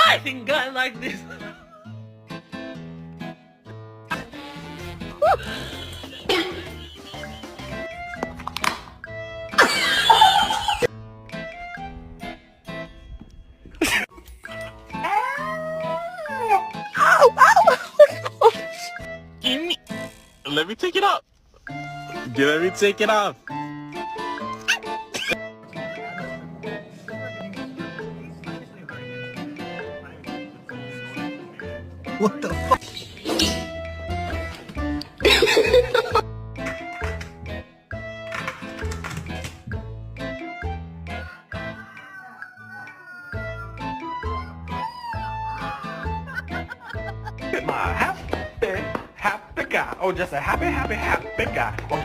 fighting guy like this. Let me take it off. Let me take it off. What the fuck? My happy guy. Oh, just a happy guy.